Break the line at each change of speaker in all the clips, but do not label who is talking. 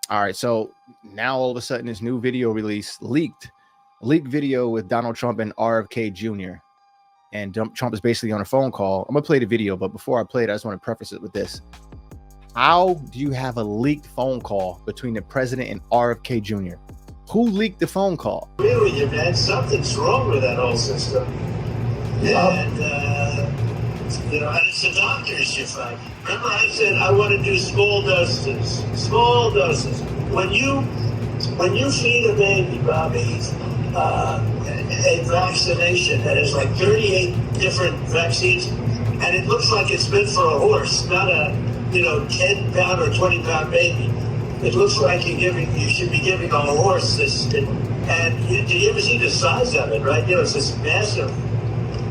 All right, so now all of a sudden this new video release leaked video with Donald Trump and RFK Jr. And Trump is basically on a phone call. I'm gonna play the video, but before I play it, I just want to preface it with this: how do you have a leaked phone call between the president and RFK Jr.? Who leaked the phone call?
I agree with you, man. Something's wrong with that whole system. And, and it's the doctors you find. Remember I said I want to do small doses. Small doses. When you feed a baby, Bobby, a vaccination that has like 38 different vaccines, and it looks like it's meant for a horse, not a 10-pound or 20-pound baby. It looks like you should be giving a horse this. And do you ever see the size of it, right? It's this massive.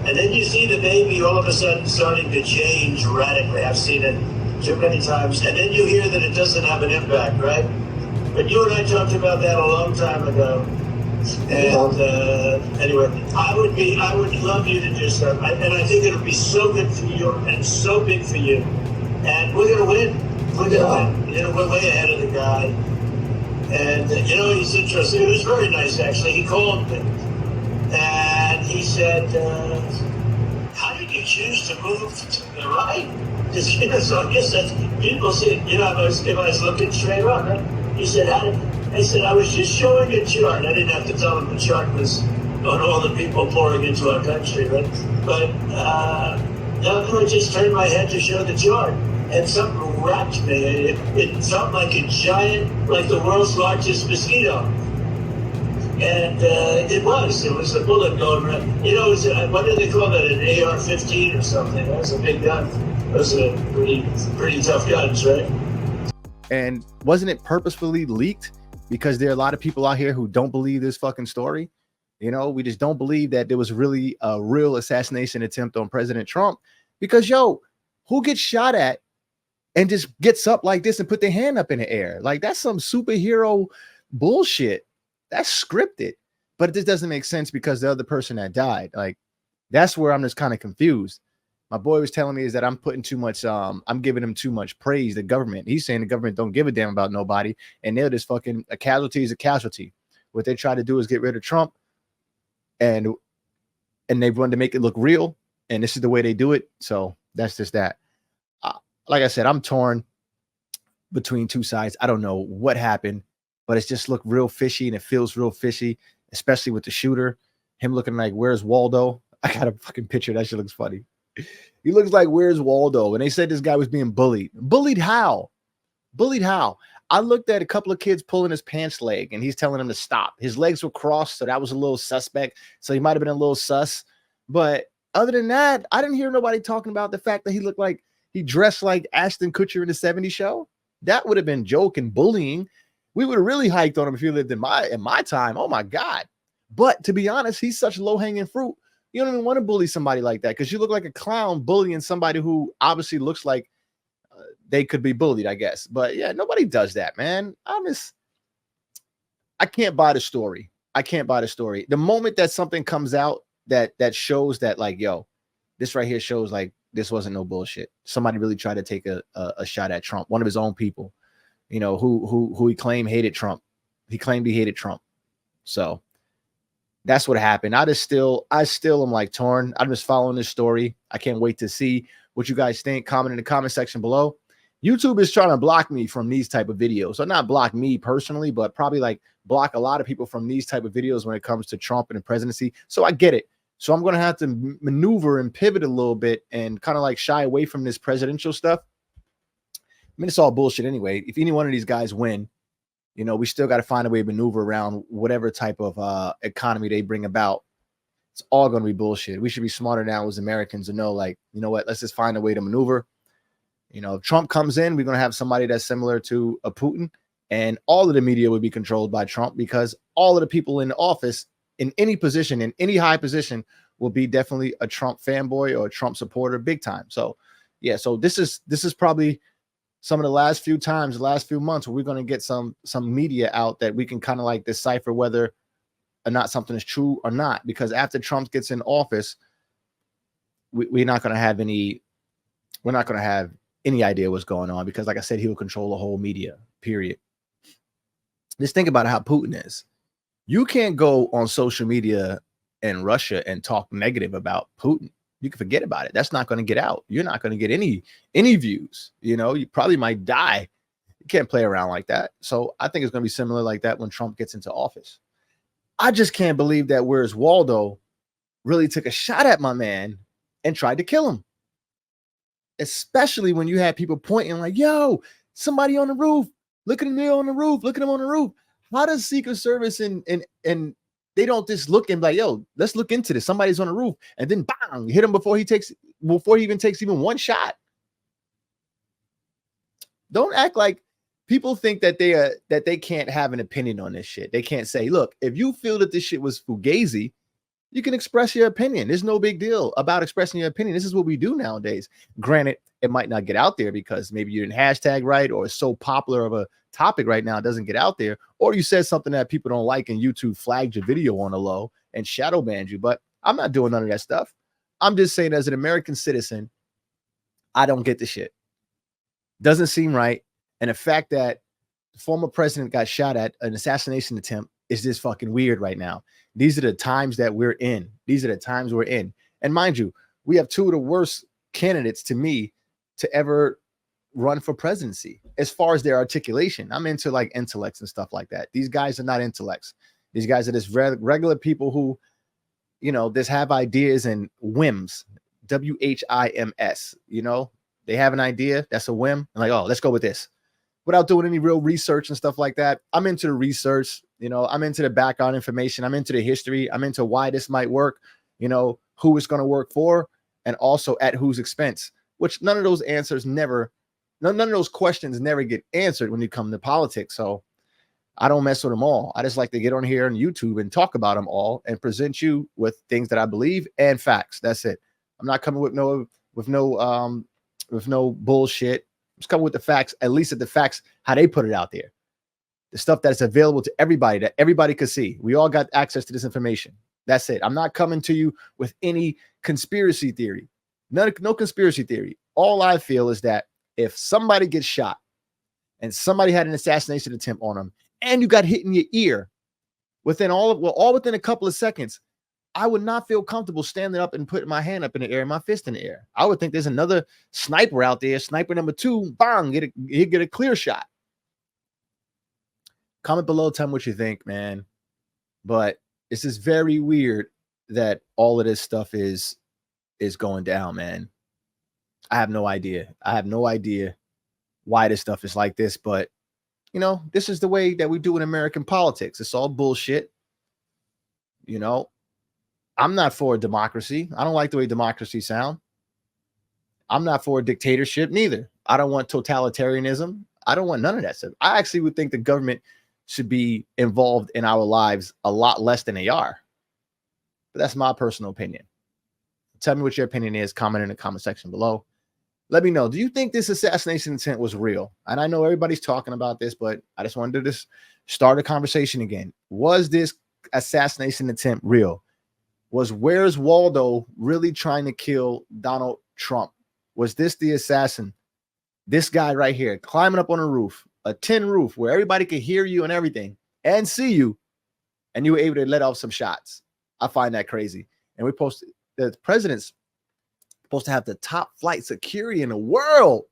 And then you see the baby all of a sudden starting to change radically. I've seen it too many times. And then you hear that it doesn't have an impact, right? But you and I talked about that a long time ago. And anyway, I would love you to do stuff. And I think it'll be so good for you and so big for you. And we're going to win. We're going to win. We're way ahead of the guy. And, he's interesting. It was very nice, actually. He called me. And he said, how did you choose to move to the right? So I guess that's, people say, if I was looking straight on, right? He said, I said, I was just showing a chart. I didn't have to tell him the chart was on all the people pouring into our country, right? But I just turned my head to show the chart. And something wrapped me. It felt like a giant, like the world's largest mosquito. And it was a bullet going around. What do they call that, an AR-15 or something? That was a big gun. Those are pretty tough guns, right?
And wasn't it purposefully leaked? Because there are a lot of people out here who don't believe this fucking story. We just don't believe that there was really a real assassination attempt on President Trump. Because, who gets shot at and just gets up like this and put their hand up in the air? Like, that's some superhero bullshit. That's scripted. But it just doesn't make sense because the other person that died, like, that's where I'm just kind of confused. My boy was telling me is that I'm putting too much, I'm giving him too much praise, the government. He's saying the government don't give a damn about nobody. And they're just fucking, a casualty is a casualty. What they try to do is get rid of Trump. And they want to make it look real. And this is the way they do it. So that's just that. Like I said, I'm torn between two sides. I don't know what happened, but it's just looked real fishy and it feels real fishy, especially with the shooter. Him looking like, where's Waldo? I got a fucking picture. That shit looks funny. He looks like, where's Waldo? And they said this guy was being bullied. Bullied how? Bullied how? I looked at a couple of kids pulling his pants leg and he's telling them to stop. His legs were crossed, so that was a little suspect. So he might have been a little sus. But other than that, I didn't hear nobody talking about the fact that he looked like he dressed like Ashton Kutcher in the 70s show. That would have been joke and bullying. We would have really hiked on him if he lived in my time. Oh my God. But to be honest, he's such low-hanging fruit. You don't even want to bully somebody like that because you look like a clown bullying somebody who obviously looks like they could be bullied, I guess. But yeah, nobody does that, man. I can't buy the story. I can't buy the story. The moment that something comes out that shows that, like, yo, this right here shows like this wasn't no bullshit. Somebody really tried to take a shot at Trump, one of his own people, who he claimed hated Trump. He claimed he hated Trump. So that's what happened. I still am like torn. I'm just following this story. I can't wait to see what you guys think. Comment in the comment section below. YouTube is trying to block me from these type of videos. So not block me personally, but probably like block a lot of people from these type of videos when it comes to Trump and the presidency. So I get it. So I'm going to have to maneuver and pivot a little bit and kind of like shy away from this presidential stuff. I mean, it's all bullshit anyway. If any one of these guys win, we still got to find a way to maneuver around whatever type of economy they bring about. It's all going to be bullshit. We should be smarter now as Americans to know, like, you know what, let's just find a way to maneuver. If Trump comes in, we're going to have somebody that's similar to a Putin, and all of the media would be controlled by Trump because all of the people in office, in any position, in any high position, will be definitely a Trump fanboy or a Trump supporter big time. So, yeah, so this is probably some of the last few months where we're going to get some media out that we can kind of like decipher whether or not something is true or not. Because after Trump gets in office, we're not going to have any idea what's going on because, like I said, he will control the whole media, period. Just think about how Putin is. You can't go on social media in Russia and talk negative about Putin. You can forget about it. That's not going to get out. You're not going to get any views. You know, you probably might die. You can't play around like that. So I think it's going to be similar like that when Trump gets into office. I just can't believe that Where's Waldo really took a shot at my man and tried to kill him. Especially when you had people pointing like, yo, somebody on the roof. Look at him on the roof. Look at him on the roof. How does Secret Service and they don't just look and be like, yo, let's look into this. Somebody's on the roof, and then bang, hit him before he even takes even one shot. Don't act like people think that they can't have an opinion on this shit. They can't say, look, if you feel that this shit was fugazi, you can express your opinion. There's no big deal about expressing your opinion. This is what we do nowadays. Granted, it might not get out there because maybe you didn't hashtag right, or it's so popular of a topic right now, it doesn't get out there, or you said something that people don't like and YouTube flagged your video on the low and shadow banned you. But I'm not doing none of that stuff. I'm just saying, as an American citizen, I don't get the shit. Doesn't seem right. And the fact that the former president got shot at, an assassination attempt, is just fucking weird right now. These are the times that we're in. These are the times we're in. And mind you, we have two of the worst candidates to me to ever run for presidency as far as their articulation. I'm into like intellects and stuff like that. These guys are not intellects. These guys are just regular people who, you know, just have ideas and whims. WHIMS. You know, they have an idea. That's a whim. And like, oh, let's go with this, without doing any real research and stuff like that. I'm into the research. You know, I'm into the background information. I'm into the history. I'm into why this might work, you know, who it's going to work for, and also at whose expense, which none of those answers never, none of those questions never get answered when you come to politics. So I don't mess with them all. I just like to get on here on YouTube and talk about them all and present you with things that I believe and facts. That's it. I'm not coming with no bullshit. I'm just coming with the facts, at least at the facts, how they put it out there. The stuff that's available to everybody, that everybody could see. We all got access to this information. That's it. I'm not coming to you with any conspiracy theory. No conspiracy theory. All I feel is that if somebody gets shot and somebody had an assassination attempt on them, and you got hit in your ear within all within a couple of seconds, I would not feel comfortable standing up and putting my hand up in the air and my fist in the air. I would think there's another sniper out there, sniper number 2, bang, get a clear shot. Comment below, tell me what you think, man. But it's just very weird that all of this stuff is going down, man. I have no idea. I have no idea why this stuff is like this, but you know, this is the way that we do in American politics. It's all bullshit. You know, I'm not for democracy. I don't like the way democracy sound. I'm not for a dictatorship neither. I don't want totalitarianism. I don't want none of that stuff. I actually would think the government should be involved in our lives a lot less than they are. But that's my personal opinion. Tell me what your opinion is. Comment in the comment section below. Let me know. Do you think this assassination attempt was real? And I know everybody's talking about this, but I just wanted to just start a conversation again. Was this assassination attempt real? Was Where's Waldo really trying to kill Donald Trump? Was this the assassin? This guy right here climbing up on a roof, a tin roof where everybody could hear you and everything and see you, and you were able to let off some shots. I find that crazy. And we posted, the president's supposed to have the top flight security in the world.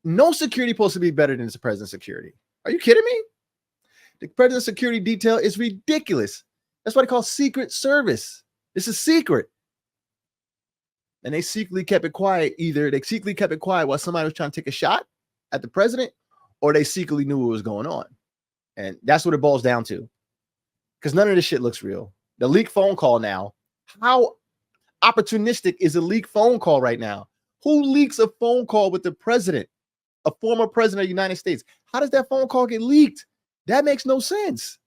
No security supposed to be better than the president's security. Are you kidding me? The president's security detail is ridiculous. That's what they call Secret Service. This is secret. And they secretly kept it quiet. Either they secretly kept it quiet while somebody was trying to take a shot at the president, or they secretly knew what was going on. And that's what it boils down to. Because none of this shit looks real. The leaked phone call now. How opportunistic is a leaked phone call right now? Who leaks a phone call with the president, a former president of the United States? How does that phone call get leaked? That makes no sense.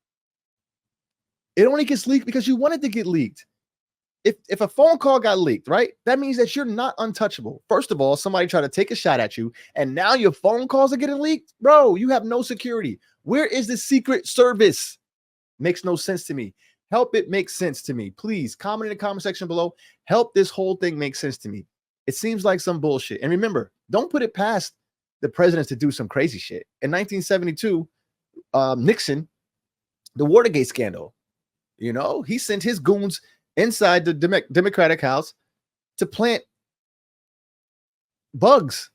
It only gets leaked because you want it to get leaked. If a phone call got leaked, right, that means that you're not untouchable. First of all, somebody tried to take a shot at you, and now your phone calls are getting leaked. Bro, you have no security. Where is the Secret Service? Makes no sense to me. Help it make sense to me. Please comment in the comment section below. Help this whole thing make sense to me. It seems like some bullshit. And remember, don't put it past the presidents to do some crazy shit. In 1972, Nixon the Watergate scandal. You know, he sent his goons inside the Democratic House to plant bugs,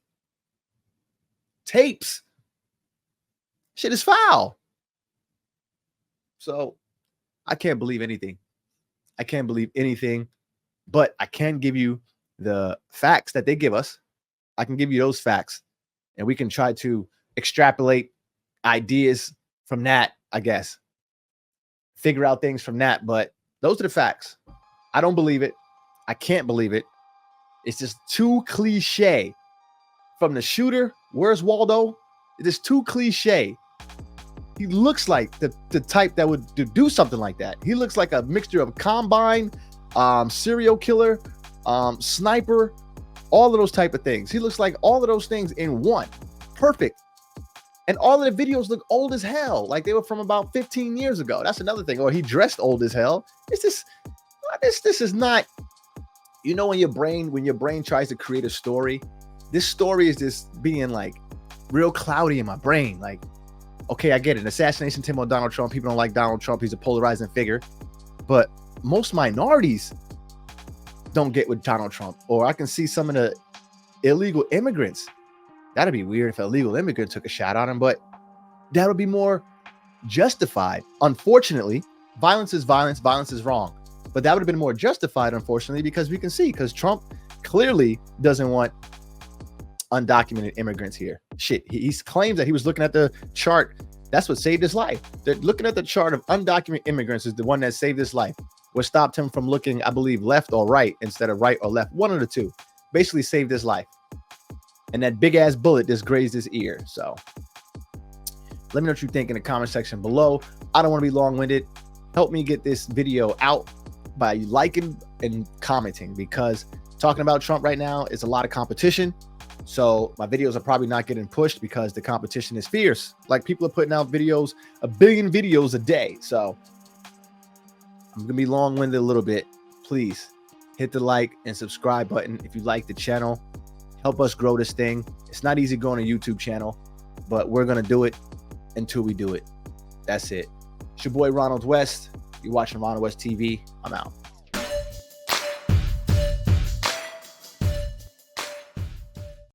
tapes. Shit is foul. So I can't believe anything. I can't believe anything, but I can give you the facts that they give us. I can give you those facts, and we can try to extrapolate ideas from that, I guess. Figure out things from that, but those are the facts. I don't believe it. I can't believe it. It's just too cliche. From the shooter, where's Waldo? It is too cliche. He looks like the type that would do something like that. He looks like a mixture of Combine, serial killer, sniper, all of those type of things. He looks like all of those things in one. Perfect. And all of the videos look old as hell, like they were from about 15 years ago. That's another thing. Or he dressed old as hell. It's just this is not, you know, when your brain tries to create a story, this story is just being like real cloudy in my brain. Like, okay, I get it. Assassination attempt on Donald Trump. People don't like Donald Trump. He's a polarizing figure. But most minorities don't get with Donald Trump. Or I can see some of the illegal immigrants. That'd be weird if an illegal immigrant took a shot on him, but that would be more justified. Unfortunately, violence is violence. Violence is wrong. But that would have been more justified, unfortunately, because we can see, because Trump clearly doesn't want undocumented immigrants here. Shit, he claims that he was looking at the chart. That's what saved his life. They're looking at the chart of undocumented immigrants is the one that saved his life. What stopped him from looking, I believe, left or right instead of right or left. One of the two. Basically saved his life. And that big ass bullet just grazed his ear. So let me know what you think in the comment section below. I don't want to be long-winded. Help me get this video out by liking and commenting, because talking about Trump right now is a lot of competition. So my videos are probably not getting pushed because the competition is fierce. Like, people are putting out videos, 1 billion videos a day. So I'm gonna be long-winded a little bit. Please hit the like and subscribe button if you like the channel. Help us grow this thing. It's not easy growing a YouTube channel, but we're gonna do it until we do it. That's it. It's your boy Ronald West. You're watching Ronald West TV. I'm out.